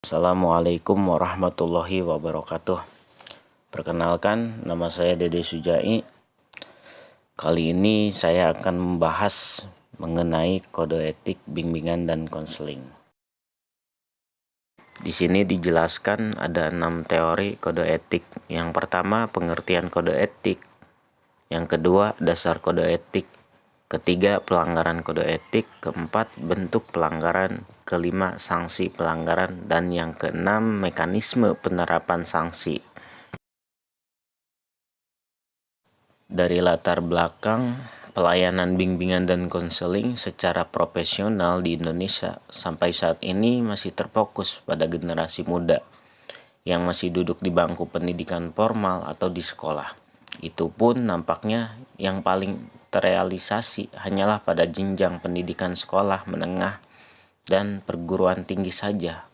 Assalamualaikum warahmatullahi wabarakatuh. Perkenalkan, nama saya Dede Sujai. Kali ini saya akan membahas mengenai kode etik bimbingan dan konseling. Di sini dijelaskan ada 6 teori kode etik. Yang pertama, pengertian kode etik. Yang kedua, dasar kode etik. Ketiga, pelanggaran kode etik. Keempat, bentuk pelanggaran. Kelima, sanksi pelanggaran. Dan yang keenam, mekanisme penerapan sanksi. Dari latar belakang pelayanan bimbingan dan konseling secara profesional di Indonesia sampai saat ini masih terfokus pada generasi muda yang masih duduk di bangku pendidikan formal atau di sekolah. Itu pun nampaknya yang paling terrealisasi hanyalah pada jenjang pendidikan sekolah menengah dan perguruan tinggi saja.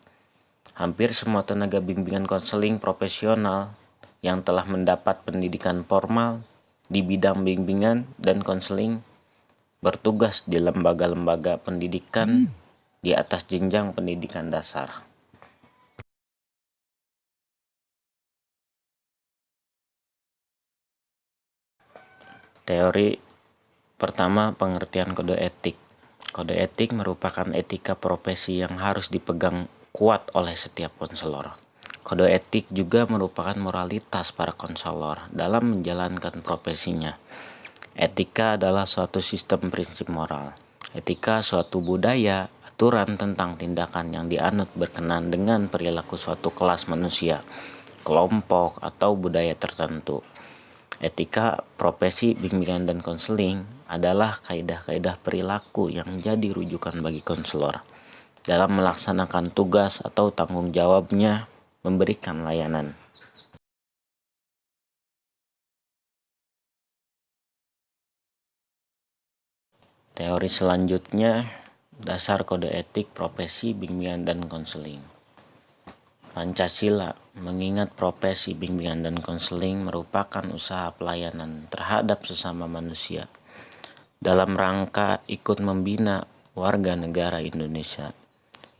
Hampir semua tenaga bimbingan konseling profesional yang telah mendapat pendidikan formal di bidang bimbingan dan konseling bertugas di lembaga-lembaga pendidikan di atas jenjang pendidikan dasar. Teori pertama, pengertian kode etik. Kode etik merupakan etika profesi yang harus dipegang kuat oleh setiap konselor. Kode etik juga merupakan moralitas para konselor dalam menjalankan profesinya. Etika adalah suatu sistem prinsip moral. Etika suatu budaya, aturan tentang tindakan yang dianut berkenan dengan perilaku suatu kelas manusia, kelompok, atau budaya tertentu. Etika profesi bimbingan dan konseling adalah kaidah-kaidah perilaku yang menjadi rujukan bagi konselor dalam melaksanakan tugas atau tanggung jawabnya memberikan layanan. Teori selanjutnya, dasar kode etik profesi bimbingan dan konseling. Pancasila mengingat profesi bimbingan dan konseling merupakan usaha pelayanan terhadap sesama manusia dalam rangka ikut membina warga negara Indonesia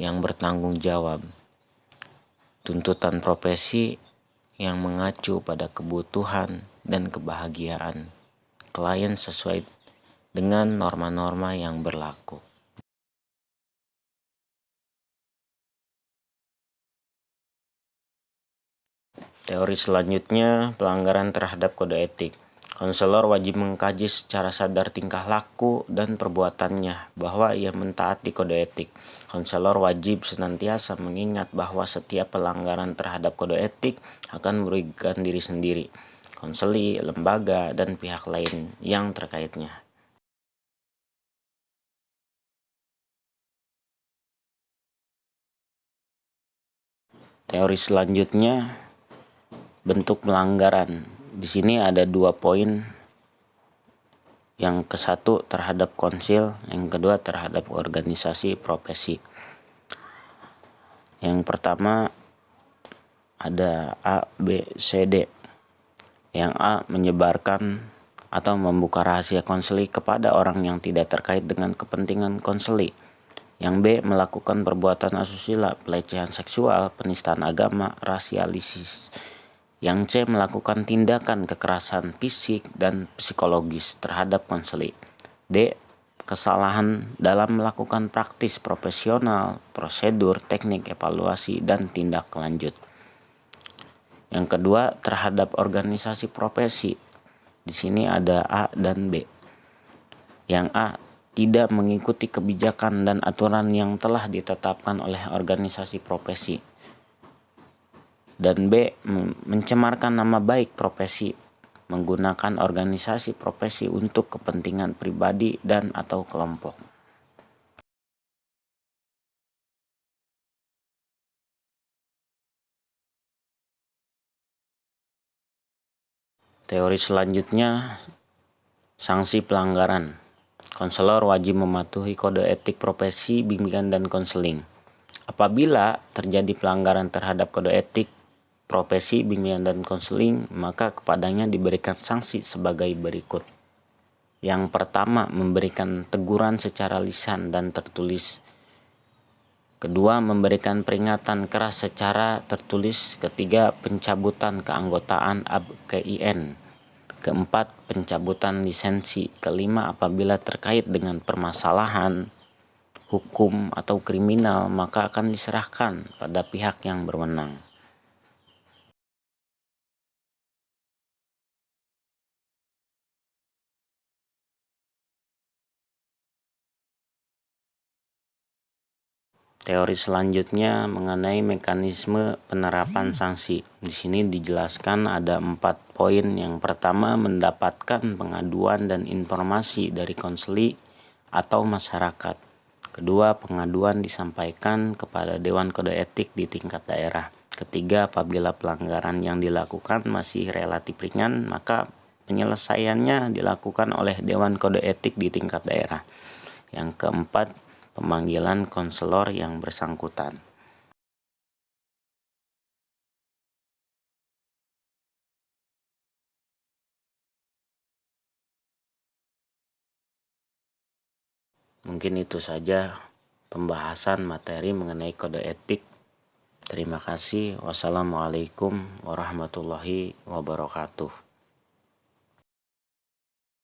yang bertanggung jawab. Tuntutan profesi yang mengacu pada kebutuhan dan kebahagiaan klien sesuai dengan norma-norma yang berlaku. Teori selanjutnya, pelanggaran terhadap kode etik. Konselor wajib mengkaji secara sadar tingkah laku dan perbuatannya bahwa ia mentaati kode etik. Konselor wajib senantiasa mengingat bahwa setiap pelanggaran terhadap kode etik akan merugikan diri sendiri, konseli, lembaga, dan pihak lain yang terkaitnya. Teori selanjutnya, bentuk pelanggaran. Di sini ada 2 poin. Yang ke-1 terhadap konsil, yang kedua terhadap organisasi profesi. Yang pertama ada A, B, C, D. Yang A, menyebarkan atau membuka rahasia konseli kepada orang yang tidak terkait dengan kepentingan konseli. Yang B, melakukan perbuatan asusila, pelecehan seksual, penistaan agama, rasialisis. Yang C, melakukan tindakan kekerasan fisik dan psikologis terhadap konseli. D, kesalahan dalam melakukan praktis profesional, prosedur, teknik, evaluasi, dan tindak lanjut. Yang kedua, terhadap organisasi profesi. Di sini ada A dan B. Yang A, tidak mengikuti kebijakan dan aturan yang telah ditetapkan oleh organisasi profesi. Dan B, mencemarkan nama baik profesi, menggunakan organisasi profesi untuk kepentingan pribadi dan atau kelompok. Teori selanjutnya, sanksi pelanggaran. Konselor wajib mematuhi kode etik profesi bimbingan dan konseling. Apabila terjadi pelanggaran terhadap kode etik profesi bimbingan dan konseling, maka kepadanya diberikan sanksi sebagai berikut. Yang pertama, memberikan teguran secara lisan dan tertulis Kedua, memberikan peringatan keras secara tertulis. Ketiga, pencabutan keanggotaan ABKIN. Keempat, pencabutan lisensi. Kelima, apabila terkait dengan permasalahan hukum atau kriminal, maka akan diserahkan pada pihak yang berwenang. Teori selanjutnya mengenai mekanisme penerapan sanksi. Di sini dijelaskan ada 4 poin. Yang pertama, mendapatkan pengaduan dan informasi dari konseli atau masyarakat. Kedua, pengaduan disampaikan kepada Dewan Kode Etik di tingkat daerah. Ketiga, apabila pelanggaran yang dilakukan masih relatif ringan, maka penyelesaiannya dilakukan oleh Dewan Kode Etik di tingkat daerah. Yang keempat, pemanggilan konselor yang bersangkutan. Mungkin itu saja pembahasan materi mengenai kode etik. Terima kasih. Wassalamualaikum warahmatullahi wabarakatuh.